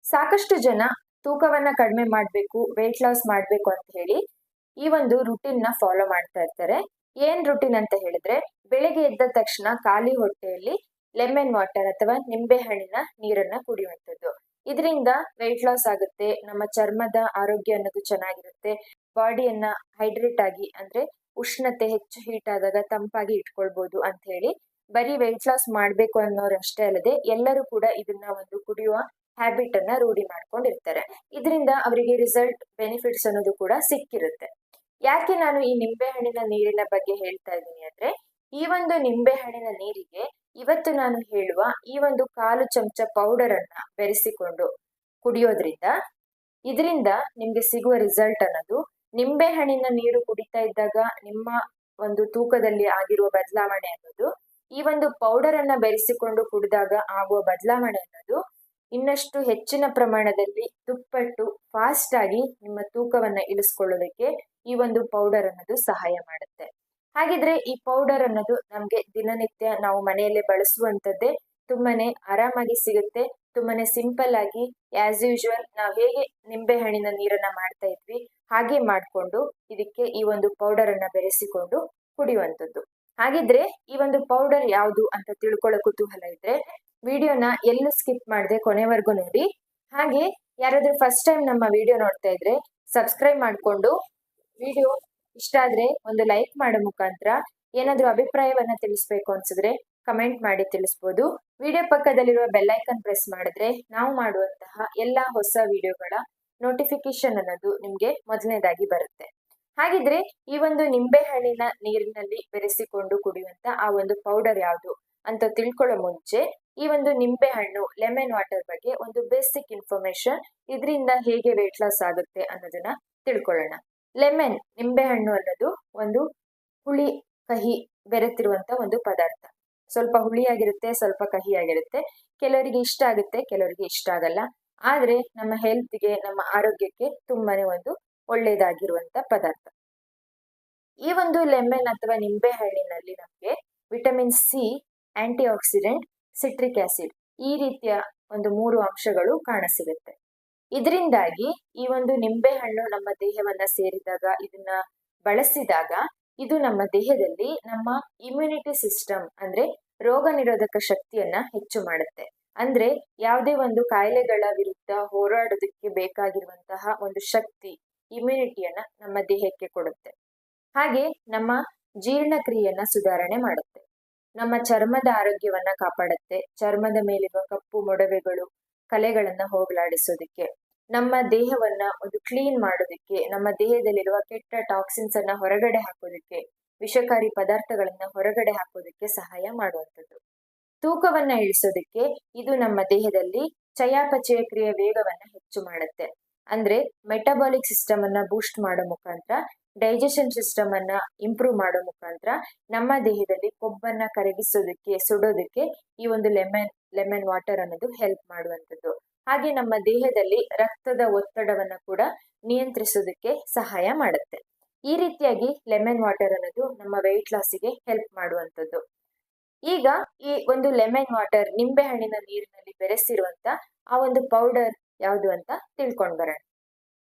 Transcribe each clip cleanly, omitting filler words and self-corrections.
ಸಾಕಷ್ಟು ಜನ ತೂಕವನ್ನ ಕಡಿಮೆ ಮಾಡಬೇಕು, ವೆಯ್ಟ್ ಲಾಸ್ ಮಾಡಬೇಕು ಅಂತ ಹೇಳಿ ಈ ಒಂದು ರುಟೀನ್ ನ ಫಾಲೋ ಮಾಡ್ತಾ ಇರ್ತಾರೆ. ಏನ್ ರುಟೀನ್ ಅಂತ ಹೇಳಿದ್ರೆ, ಬೆಳಿಗ್ಗೆ ಎದ್ದ ತಕ್ಷಣ ಖಾಲಿ ಹೊಟ್ಟೆಯಲ್ಲಿ ಲೆಮನ್ ವಾಟರ್ ಅಥವಾ ನಿಂಬೆ ಹಣ್ಣಿನ ನೀರನ್ನ ಕುಡಿಯುವಂಥದ್ದು. ಇದರಿಂದ ವೆಯ್ಟ್ ಲಾಸ್ ಆಗುತ್ತೆ, ನಮ್ಮ ಚರ್ಮದ ಆರೋಗ್ಯ ಅನ್ನೋದು ಚೆನ್ನಾಗಿರುತ್ತೆ, ಬಾಡಿಯನ್ನ ಹೈಡ್ರೇಟ್ ಆಗಿ ಅಂದ್ರೆ ಉಷ್ಣತೆ ಹೆಚ್ಚು ಹೀಟ್ ಆದಾಗ ತಂಪಾಗಿ ಇಟ್ಕೊಳ್ಬಹುದು ಅಂತ ಹೇಳಿ ಬರೀ ವೆಯ್ಟ್ ಲಾಸ್ ಮಾಡ್ಬೇಕು ಅನ್ನೋರು ಅಷ್ಟೇ ಅಲ್ಲದೆ ಎಲ್ಲರೂ ಕೂಡ ಇದನ್ನ ಒಂದು ಕುಡಿಯುವ ಹ್ಯಾಬಿಟ್ ಅನ್ನ ರೂಢಿ ಮಾಡ್ಕೊಂಡಿರ್ತಾರೆ. ಇದರಿಂದ ಅವರಿಗೆ ರಿಸಲ್ಟ್ ಬೆನಿಫಿಟ್ಸ್ ಅನ್ನೋದು ಕೂಡ ಸಿಕ್ಕಿರುತ್ತೆ. ಯಾಕೆ ನಾನು ಈ ನಿಂಬೆ ಹಣ್ಣಿನ ನೀರಿನ ಬಗ್ಗೆ ಹೇಳ್ತಾ ಇದ್ದೀನಿ ಅಂದ್ರೆ, ಈ ಒಂದು ನಿಂಬೆ ಹಣ್ಣಿನ ನೀರಿಗೆ ಇವತ್ತು ನಾನು ಹೇಳುವ ಈ ಒಂದು 1/4 ಚಮಚ ಪೌಡರ್ ಅನ್ನ ಬೆರೆಸಿಕೊಂಡು ಕುಡಿಯೋದ್ರಿಂದ ಇದರಿಂದ ನಿಮ್ಗೆ ಸಿಗುವ ರಿಸಲ್ಟ್ ಅನ್ನೋದು, ನಿಂಬೆ ಹಣ್ಣಿನ ನೀರು ಕುಡಿತಾ ಇದ್ದಾಗ ನಿಮ್ಮ ಒಂದು ತೂಕದಲ್ಲಿ ಆಗಿರುವ ಬದಲಾವಣೆ ಅನ್ನೋದು, ಈ ಒಂದು ಪೌಡರ್ ಅನ್ನ ಬೆರೆಸಿಕೊಂಡು ಕುಡಿದಾಗ ಆಗುವ ಬದಲಾವಣೆ ಅನ್ನೋದು ಇನ್ನಷ್ಟು ಹೆಚ್ಚಿನ ಪ್ರಮಾಣದಲ್ಲಿ ದುಪ್ಪಟ್ಟು ಫಾಸ್ಟ್ ಆಗಿ ನಿಮ್ಮ ತೂಕವನ್ನ ಇಳಿಸ್ಕೊಳ್ಳೋದಕ್ಕೆ ಈ ಒಂದು ಪೌಡರ್ ಅನ್ನೋದು ಸಹಾಯ ಮಾಡುತ್ತೆ. ಹಾಗಿದ್ರೆ ಈ ಪೌಡರ್ ಅನ್ನೋದು ನಮ್ಗೆ ದಿನನಿತ್ಯ ನಾವು ಮನೆಯಲ್ಲೇ ಬಳಸುವಂತದ್ದೇ, ತುಂಬಾನೇ ಆರಾಮಾಗಿ ಸಿಗುತ್ತೆ, ತುಂಬಾನೇ ಸಿಂಪಲ್ ಆಗಿ ಆಸ್ ಯೂಶುವಲ್ ನಾವು ಹೇಗೆ ನಿಂಬೆ ಹಣ್ಣಿನ ನೀರನ್ನ ಮಾಡ್ತಾ ಇದ್ವಿ ಹಾಗೆ ಮಾಡ್ಕೊಂಡು ಇದಕ್ಕೆ ಈ ಒಂದು ಪೌಡರ್ ಅನ್ನ ಬೆರೆಸಿಕೊಂಡು ಕುಡಿಯುವಂಥದ್ದು. ಹಾಗಿದ್ರೆ ಈ ಒಂದು ಪೌಡರ್ ಯಾವುದು ಅಂತ ತಿಳ್ಕೊಳ್ಳೋ ಕುತೂಹಲ ಇದ್ರೆ ವಿಡಿಯೋನ ಎಲ್ಲೂ ಸ್ಕಿಪ್ ಮಾಡದೆ ಕೊನೆವರೆಗೂ ನೋಡಿ. ಹಾಗೆ ಯಾರಾದ್ರೂ ಫಸ್ಟ್ ಟೈಮ್ ನಮ್ಮ ವಿಡಿಯೋ ನೋಡ್ತಾ ಇದ್ರೆ ಸಬ್ಸ್ಕ್ರೈಬ್ ಮಾಡ್ಕೊಂಡು, ವಿಡಿಯೋ ಇಷ್ಟ ಆದ್ರೆ ಒಂದು ಲೈಕ್ ಮಾಡೋ ಮುಖಾಂತರ, ಏನಾದ್ರೂ ಅಭಿಪ್ರಾಯವನ್ನ ತಿಳಿಸ್ಬೇಕು ಅನ್ಸಿದ್ರೆ ಕಮೆಂಟ್ ಮಾಡಿ ತಿಳಿಸ್ಬೋದು. ವಿಡಿಯೋ ಪಕ್ಕದಲ್ಲಿರುವ ಬೆಲ್ ಐಕನ್ ಪ್ರೆಸ್ ಮಾಡಿದ್ರೆ ನಾವು ಮಾಡುವಂತಹ ಎಲ್ಲಾ ಹೊಸ ವಿಡಿಯೋಗಳ ನೋಟಿಫಿಕೇಶನ್ ಅನ್ನೋದು ನಿಮ್ಗೆ ಮೊದಲನೇದಾಗಿ ಬರುತ್ತೆ. ಹಾಗಿದ್ರೆ ಈ ಒಂದು ನಿಂಬೆ ಹಣ್ಣಿನ ನೀರಿನಲ್ಲಿ ಬೆರೆಸಿಕೊಂಡು ಕುಡಿಯುವಂತ ಆ ಒಂದು ಪೌಡರ್ ಯಾವುದು ಅಂತ ತಿಳ್ಕೊಳ್ಳೋ ಮುಂಚೆ ಈ ಒಂದು ನಿಂಬೆ ಹಣ್ಣು ಲೆಮನ್ ವಾಟರ್ ಬಗ್ಗೆ ಒಂದು ಬೇಸಿಕ್ ಇನ್ಫಾರ್ಮೇಶನ್, ಇದರಿಂದ ಹೇಗೆ ವೆಯ್ಟ್ ಲಾಸ್ ಆಗುತ್ತೆ ಅನ್ನೋದನ್ನ ತಿಳ್ಕೊಳ್ಳೋಣ. ಲೆಮನ್ ನಿಂಬೆ ಹಣ್ಣು ಅನ್ನೋದು ಒಂದು ಹುಳಿ ಕಹಿ ಬೆರೆತಿರುವಂತ ಒಂದು ಪದಾರ್ಥ. ಸ್ವಲ್ಪ ಹುಳಿಯಾಗಿರುತ್ತೆ, ಸ್ವಲ್ಪ ಕಹಿಯಾಗಿರುತ್ತೆ. ಕೆಲವರಿಗೆ ಇಷ್ಟ ಆಗುತ್ತೆ, ಕೆಲವರಿಗೆ ಇಷ್ಟ ಆಗಲ್ಲ. ಆದ್ರೆ ನಮ್ಮ ಹೆಲ್ತ್ಗೆ, ನಮ್ಮ ಆರೋಗ್ಯಕ್ಕೆ ತುಂಬಾನೇ ಒಂದು ಒಳ್ಳೇದಾಗಿರುವಂತ ಪದಾರ್ಥ. ಈ ಒಂದು ಲೆಮನ್ ಅಥವಾ ನಿಂಬೆ ಹಣ್ಣಿನಲ್ಲಿ ನಮಗೆ vitamin C, antioxidant, citric acid ಈ ರೀತಿಯ ಒಂದು 3 ಅಂಶಗಳು ಕಾಣಸಿಗುತ್ತೆ. ಇದರಿಂದಾಗಿ ಈ ಒಂದು ನಿಂಬೆ ಹಣ್ಣು ನಮ್ಮ ದೇಹವನ್ನ ಸೇರಿದಾಗ, ಇದನ್ನ ಬಳಸಿದಾಗ ಇದು ನಮ್ಮ ದೇಹದಲ್ಲಿ ನಮ್ಮ ಇಮ್ಯುನಿಟಿ ಸಿಸ್ಟಮ್ ಅಂದ್ರೆ ರೋಗ ನಿರೋಧಕ ಶಕ್ತಿಯನ್ನ ಹೆಚ್ಚು ಮಾಡುತ್ತೆ. ಅಂದ್ರೆ ಯಾವುದೇ ಒಂದು ಕಾಯಿಲೆಗಳ ವಿರುದ್ಧ ಹೋರಾಡೋದಕ್ಕೆ ಬೇಕಾಗಿರುವಂತಹ ಒಂದು ಶಕ್ತಿ, ಇಮ್ಯುನಿಟಿಯನ್ನ ನಮ್ಮ ದೇಹಕ್ಕೆ ಕೊಡುತ್ತೆ. ಹಾಗೆ ನಮ್ಮ ಜೀರ್ಣಕ್ರಿಯೆಯನ್ನ ಸುಧಾರಣೆ ಮಾಡುತ್ತೆ, ನಮ್ಮ ಚರ್ಮದ ಆರೋಗ್ಯವನ್ನ ಕಾಪಾಡುತ್ತೆ, ಚರ್ಮದ ಮೇಲಿರುವ ಕಪ್ಪು ಮೊಡವೆಗಳು, ಕಲೆಗಳನ್ನ ಹೋಗಲಾಡಿಸೋದಕ್ಕೆ, ನಮ್ಮ ದೇಹವನ್ನ ಒಂದು ಕ್ಲೀನ್ ಮಾಡೋದಕ್ಕೆ, ನಮ್ಮ ದೇಹದಲ್ಲಿರುವ ಕೆಟ್ಟ ಟಾಕ್ಸಿನ್ಸ್ ಅನ್ನ ಹೊರಗಡೆ ಹಾಕೋದಕ್ಕೆ, ವಿಷಕಾರಿ ಪದಾರ್ಥಗಳನ್ನ ಹೊರಗಡೆ ಹಾಕೋದಕ್ಕೆ ಸಹಾಯ ಮಾಡುವಂಥದ್ದು. ತೂಕವನ್ನ ಇಳಿಸೋದಕ್ಕೆ ಇದು ನಮ್ಮ ದೇಹದಲ್ಲಿ ಚಯಾಪಚಯ ಕ್ರಿಯೆ ವೇಗವನ್ನ ಹೆಚ್ಚು ಮಾಡುತ್ತೆ. ಅಂದ್ರೆ ಮೆಟಬಾಲಿಕ್ ಸಿಸ್ಟಮ್ ಅನ್ನ ಬೂಸ್ಟ್ ಮಾಡೋ ಮುಖಾಂತರ, ಡೈಜೆಷನ್ ಸಿಸ್ಟಮ್ ಅನ್ನ ಇಂಪ್ರೂವ್ ಮಾಡೋ ಮುಖಾಂತರ ನಮ್ಮ ದೇಹದಲ್ಲಿ ಕೊಬ್ಬನ್ನ ಕರಗಿಸೋದಕ್ಕೆ, ಸುಡೋದಕ್ಕೆ ಈ ಒಂದು ಲೆಮನ್ ವಾಟರ್ ಅನ್ನೋದು ಹೆಲ್ಪ್ ಮಾಡುವಂಥದ್ದು. ಹಾಗೆ ನಮ್ಮ ದೇಹದಲ್ಲಿ ರಕ್ತದ ಒತ್ತಡವನ್ನ ಕೂಡ ನಿಯಂತ್ರಿಸೋದಕ್ಕೆ ಸಹಾಯ ಮಾಡುತ್ತೆ. ಈ ರೀತಿಯಾಗಿ ಲೆಮನ್ ವಾಟರ್ ಅನ್ನೋದು ನಮ್ಮ ವೆಯ್ಟ್ ಲಾಸಿಗೆ ಹೆಲ್ಪ್ ಮಾಡುವಂಥದ್ದು. ಈಗ ಈ ಒಂದು ಲೆಮನ್ ವಾಟರ್ ನಿಂಬೆ ಹಣ್ಣಿನ ನೀರಿನಲ್ಲಿ ಬೆರೆಸಿರುವಂತ ಆ ಒಂದು ಪೌಡರ್ ಯಾವುದು ಅಂತ ತಿಳ್ಕೊಂಡ್ ಬರೋಣ.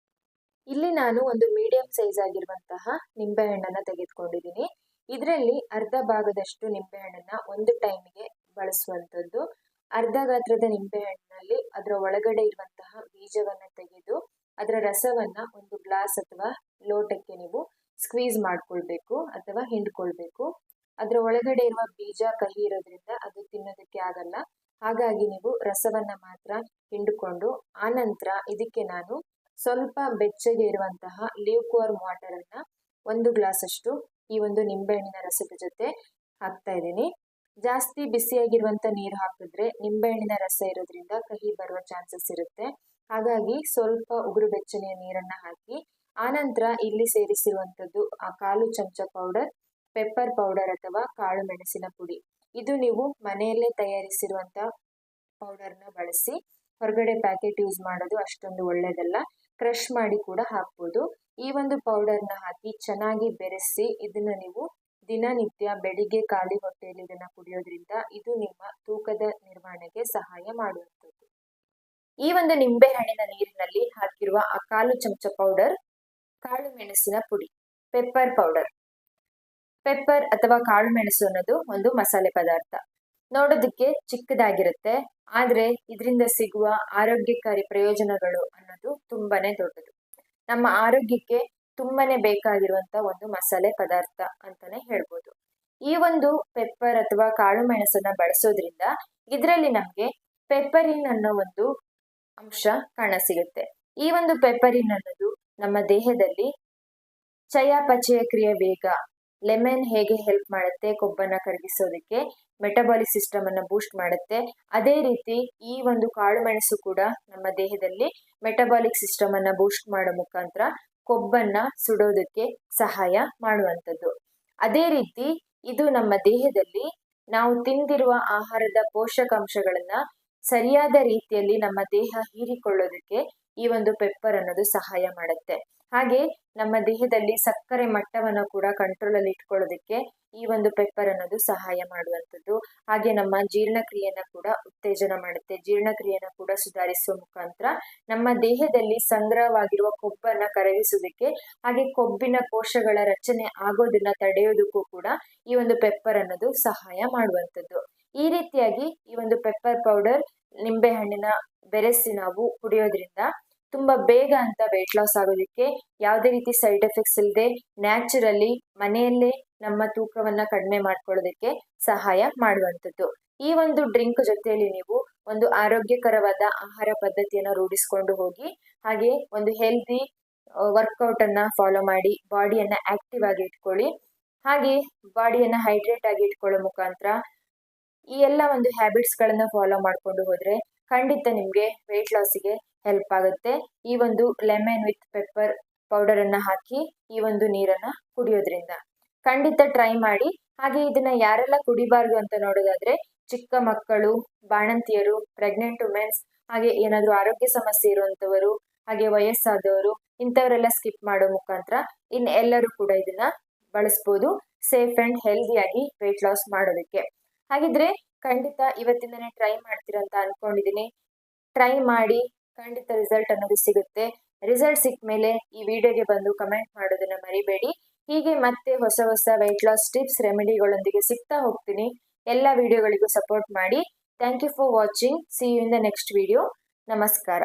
ಇಲ್ಲಿ ನಾನು ಒಂದು ಮೀಡಿಯಂ ಸೈಜ್ ಆಗಿರುವಂತಹ ನಿಂಬೆ ಹಣ್ಣನ್ನ ತೆಗೆದುಕೊಂಡಿದ್ದೀನಿ. ಇದರಲ್ಲಿ ಅರ್ಧ ಭಾಗದಷ್ಟು ನಿಂಬೆ ಹಣ್ಣನ್ನ ಒಂದು ಟೈಮಿಗೆ ಬಳಸುವಂಥದ್ದು. ಅರ್ಧ ಗಾತ್ರದ ನಿಂಬೆ ಹಣ್ಣಿನಲ್ಲಿ ಅದರ ಒಳಗಡೆ ಇರುವಂತಹ ಬೀಜವನ್ನ ತೆಗೆದು ಅದರ ರಸವನ್ನ ಒಂದು ಗ್ಲಾಸ್ ಅಥವಾ ಲೋಟಕ್ಕೆ ನೀವು ಸ್ಕ್ವೀಸ್ ಮಾಡ್ಕೊಳ್ಬೇಕು ಅಥವಾ ಹಿಂಡ್ಕೊಳ್ಬೇಕು. ಅದರ ಒಳಗಡೆ ಇರುವ ಬೀಜ ಕಹಿ ಇರೋದ್ರಿಂದ ಅದು ತಿನ್ನೋದಕ್ಕೆ ಆಗಲ್ಲ. ಹಾಗಾಗಿ ನೀವು ರಸವನ್ನ ಮಾತ್ರ ಹಿಂಡ್ಕೊಂಡು, ಆನಂತರ ಇದಕ್ಕೆ ನಾನು ಸ್ವಲ್ಪ ಬೆಚ್ಚಗೆ ಇರುವಂತಹ ಲ್ಯೂಕ್ವಾರ್ಮ್ ವಾಟರ್ ಅನ್ನ 1 ಗ್ಲಾಸ್ ಅಷ್ಟು ಈ ಒಂದು ನಿಂಬೆಹಣ್ಣಿನ ರಸದ ಜೊತೆ ಹಾಕ್ತಾ ಇದ್ದೀನಿ. ಜಾಸ್ತಿ ಬಿಸಿಯಾಗಿರುವಂತ ನೀರು ಹಾಕಿದ್ರೆ ನಿಂಬೆಹಣ್ಣಿನ ರಸ ಇರೋದ್ರಿಂದ ಕಹಿ ಬರುವ ಚಾನ್ಸಸ್ ಇರುತ್ತೆ. ಹಾಗಾಗಿ ಸ್ವಲ್ಪ ಉಗುರು ಬೆಚ್ಚನೆಯ ನೀರನ್ನ ಹಾಕಿ, ಆನಂತರ ಇಲ್ಲಿ ಸೇರಿಸಿರುವಂತದ್ದು ಆ 1/4 ಚಮಚ ಪೌಡರ್, ಪೆಪ್ಪರ್ ಪೌಡರ್ ಅಥವಾ ಕಾಳು ಮೆಣಸಿನ ಪುಡಿ. ಇದು ನೀವು ಮನೆಯಲ್ಲೇ ತಯಾರಿಸಿರುವಂತ ಪೌಡರ್ನ ಬಳಸಿ, ಹೊರಗಡೆ ಪ್ಯಾಕೆಟ್ ಯೂಸ್ ಮಾಡೋದು ಅಷ್ಟೊಂದು ಒಳ್ಳೇದಲ್ಲ. ಕ್ರಷ್ ಮಾಡಿ ಕೂಡ ಹಾಕ್ಬೋದು. ಈ ಒಂದು ಪೌಡರ್ನ ಹಾಕಿ ಚೆನ್ನಾಗಿ ಬೆರೆಸಿ ಇದನ್ನ ನೀವು ದಿನನಿತ್ಯ ಬೆಳಿಗ್ಗೆ ಖಾಲಿ ಹೊಟ್ಟೆಯಲ್ಲಿ ಇದನ್ನ ಕುಡಿಯೋದ್ರಿಂದ ಇದು ನಿಮ್ಮ ತೂಕದ ನಿರ್ವಹಣೆಗೆ ಸಹಾಯ ಮಾಡುವಂಥದ್ದು. ಈ ಒಂದು ನಿಂಬೆ ಹಣ್ಣಿನ ನೀರಿನಲ್ಲಿ ಹಾಕಿರುವ ಆ 1/4 ಚಮಚ ಪೌಡರ್ ಕಾಳು ಮೆಣಸಿನ ಪುಡಿ, ಪೆಪ್ಪರ್ ಪೌಡರ್. ಪೆಪ್ಪರ್ ಅಥವಾ ಕಾಳು ಮೆಣಸು ಅನ್ನೋದು ಒಂದು ಮಸಾಲೆ ಪದಾರ್ಥ. ನೋಡೋದಕ್ಕೆ ಚಿಕ್ಕದಾಗಿರುತ್ತೆ, ಆದ್ರೆ ಇದರಿಂದ ಸಿಗುವ ಆರೋಗ್ಯಕಾರಿ ಪ್ರಯೋಜನಗಳು ಅನ್ನೋದು ತುಂಬಾನೇ ದೊಡ್ಡದು. ನಮ್ಮ ಆರೋಗ್ಯಕ್ಕೆ ತುಂಬಾನೇ ಬೇಕಾಗಿರುವಂತ ಒಂದು ಮಸಾಲೆ ಪದಾರ್ಥ ಅಂತಾನೆ ಹೇಳ್ಬೋದು. ಈ ಒಂದು ಪೆಪ್ಪರ್ ಅಥವಾ ಕಾಳು ಮೆಣಸನ್ನ ಬಳಸೋದ್ರಿಂದ ಇದರಲ್ಲಿ ನಮ್ಗೆ ಪೆಪ್ಪರಿನ್ ಅನ್ನೋ ಒಂದು ಅಂಶ ಕಾಣಸಿಗುತ್ತೆ. ಈ ಒಂದು ಪೆಪ್ಪರಿನ್ ಅನ್ನೋದು ನಮ್ಮ ದೇಹದಲ್ಲಿ ಚಯಾಪಚಯ ಕ್ರಿಯೆ ವೇಗ, ಲೆಮನ್ ಹೇಗೆ ಹೆಲ್ಪ್ ಮಾಡುತ್ತೆ ಕೊಬ್ಬನ್ನ ಕರಗಿಸೋದಕ್ಕೆ, ಮೆಟಬಾಲಿಕ್ ಸಿಸ್ಟಮ್ ಅನ್ನ ಬೂಸ್ಟ್ ಮಾಡುತ್ತೆ. ಅದೇ ರೀತಿ ಈ ಒಂದು ಕಾಳು ಮೆಣಸು ಕೂಡ ನಮ್ಮ ದೇಹದಲ್ಲಿ ಮೆಟಬಾಲಿಕ್ ಸಿಸ್ಟಮ್ ಅನ್ನ ಬೂಸ್ಟ್ ಮಾಡೋ ಮುಖಾಂತರ ಕೊಬ್ಬನ್ನ ಸುಡೋದಕ್ಕೆ ಸಹಾಯ ಮಾಡುವಂಥದ್ದು. ಅದೇ ರೀತಿ ಇದು ನಮ್ಮ ದೇಹದಲ್ಲಿ ನಾವು ತಿಂದಿರುವ ಆಹಾರದ ಪೋಷಕಾಂಶಗಳನ್ನ ಸರಿಯಾದ ರೀತಿಯಲ್ಲಿ ನಮ್ಮ ದೇಹ ಹೀರಿಕೊಳ್ಳೋದಕ್ಕೆ ಈ ಒಂದು ಪೆಪ್ಪರ್ ಅನ್ನೋದು ಸಹಾಯ ಮಾಡುತ್ತೆ. ಹಾಗೆ ನಮ್ಮ ದೇಹದಲ್ಲಿ ಸಕ್ಕರೆ ಮಟ್ಟವನ್ನು ಕೂಡ ಕಂಟ್ರೋಲ್ ಅಲ್ಲಿ ಇಟ್ಕೊಳ್ಳೋದಕ್ಕೆ ಈ ಒಂದು ಪೆಪ್ಪರ್ ಅನ್ನೋದು ಸಹಾಯ ಮಾಡುವಂಥದ್ದು. ಹಾಗೆ ನಮ್ಮ ಜೀರ್ಣಕ್ರಿಯೆಯನ್ನ ಕೂಡ ಉತ್ತೇಜನ ಮಾಡುತ್ತೆ. ಜೀರ್ಣಕ್ರಿಯೆಯನ್ನ ಕೂಡ ಸುಧಾರಿಸುವ ಮುಖಾಂತರ ನಮ್ಮ ದೇಹದಲ್ಲಿ ಸಂಗ್ರಹವಾಗಿರುವ ಕೊಬ್ಬನ್ನ ಕರಗಿಸೋದಕ್ಕೆ, ಹಾಗೆ ಕೊಬ್ಬಿನ ಕೋಶಗಳ ರಚನೆ ಆಗೋದನ್ನ ತಡೆಯೋದಕ್ಕೂ ಕೂಡ ಈ ಒಂದು ಪೆಪ್ಪರ್ ಅನ್ನೋದು ಸಹಾಯ ಮಾಡುವಂಥದ್ದು. ಈ ರೀತಿಯಾಗಿ ಈ ಒಂದು ಪೆಪ್ಪರ್ ಪೌಡರ್ ನಿಂಬೆ ಹಣ್ಣಿನ ಬೆರೆಸಿ ನಾವು ಕುಡಿಯೋದ್ರಿಂದ ತುಂಬಾ ಬೇಗ ಅಂತ ವೆಯ್ಟ್ ಲಾಸ್ ಆಗೋದಕ್ಕೆ, ಯಾವುದೇ ರೀತಿ ಸೈಡ್ ಎಫೆಕ್ಟ್ಸ್ ಇಲ್ಲದೆ ನ್ಯಾಚುರಲಿ ಮನೆಯಲ್ಲೇ ನಮ್ಮ ತೂಕವನ್ನ ಕಡಿಮೆ ಮಾಡ್ಕೊಳ್ಳೋದಕ್ಕೆ ಸಹಾಯ ಮಾಡುವಂಥದ್ದು. ಈ ಒಂದು ಡ್ರಿಂಕ್ ಜೊತೆಯಲ್ಲಿ ನೀವು ಒಂದು ಆರೋಗ್ಯಕರವಾದ ಆಹಾರ ಪದ್ಧತಿಯನ್ನು ರೂಢಿಸ್ಕೊಂಡು ಹೋಗಿ, ಹಾಗೆ ಒಂದು ಹೆಲ್ದಿ ವರ್ಕೌಟ್ ಅನ್ನ ಫಾಲೋ ಮಾಡಿ ಬಾಡಿಯನ್ನ ಆಕ್ಟಿವ್ ಆಗಿ ಇಟ್ಕೊಳ್ಳಿ. ಹಾಗೆ ಬಾಡಿಯನ್ನ ಹೈಡ್ರೇಟ್ ಆಗಿ ಇಟ್ಕೊಳ್ಳೋ ಮುಖಾಂತರ ಈ ಎಲ್ಲ ಒಂದು ಹ್ಯಾಬಿಟ್ಸ್ ಗಳನ್ನ ಫಾಲೋ ಮಾಡ್ಕೊಂಡು ಹೋದ್ರೆ ಖಂಡಿತ ನಿಮ್ಗೆ ವೆಯ್ಟ್ ಲಾಸಿಗೆ ಹೆಲ್ಪ್ ಆಗುತ್ತೆ. ಈ ಒಂದು ಲೆಮನ್ ವಿತ್ ಪೆಪ್ಪರ್ ಪೌಡರ್ ಅನ್ನ ಹಾಕಿ ಈ ಒಂದು ನೀರನ್ನ ಕುಡಿಯೋದ್ರಿಂದ ಖಂಡಿತ ಟ್ರೈ ಮಾಡಿ. ಹಾಗೆ ಇದನ್ನ ಯಾರೆಲ್ಲ ಕುಡಿಬಾರ್ದು ಅಂತ ನೋಡೋದಾದ್ರೆ ಚಿಕ್ಕ ಮಕ್ಕಳು, ಬಾಣಂತಿಯರು, ಪ್ರೆಗ್ನೆಂಟ್ ವುಮೆನ್ಸ್, ಹಾಗೆ ಏನಾದ್ರೂ ಆರೋಗ್ಯ ಸಮಸ್ಯೆ ಇರುವಂತವರು, ಹಾಗೆ ವಯಸ್ಸಾದವರು, ಇಂಥವರೆಲ್ಲ ಸ್ಕಿಪ್ ಮಾಡೋ ಮುಖಾಂತರ ಇನ್ ಎಲ್ಲರೂ ಕೂಡ ಇದನ್ನ ಬಳಸ್ಬೋದು ಸೇಫ್ ಅಂಡ್ ಹೆಲ್ದಿಯಾಗಿ ವೆಯ್ಟ್ ಲಾಸ್ ಮಾಡೋದಕ್ಕೆ. ಹಾಗಿದ್ರೆ ಖಂಡಿತ ಇವತ್ತಿಂದನೇ ಟ್ರೈ ಮಾಡ್ತೀರಾ ಅಂತ ಅನ್ಕೊಂಡಿದೀನಿ. ಟ್ರೈ ಮಾಡಿ, ಖಂಡಿತ ರಿಸಲ್ಟ್ ಅನ್ನೋದು ಸಿಗುತ್ತೆ. ರಿಸಲ್ಟ್ ಸಿಕ್ಕ ಮೇಲೆ ಈ ವಿಡಿಯೋಗೆ ಬಂದು ಕಮೆಂಟ್ ಮಾಡೋದನ್ನ ಮರಿಬೇಡಿ. ಹೀಗೆ ಮತ್ತೆ ಹೊಸ ಹೊಸ ವೆಯ್ಟ್ ಲಾಸ್ ಟಿಪ್ಸ್ ರೆಮಿಡಿಗಳೊಂದಿಗೆ ಸಿಗ್ತಾ ಹೋಗ್ತೀನಿ. ಎಲ್ಲ ವಿಡಿಯೋಗಳಿಗೂ ಸಪೋರ್ಟ್ ಮಾಡಿ. Thank you for watching. See you in the next video. ನಮಸ್ಕಾರ.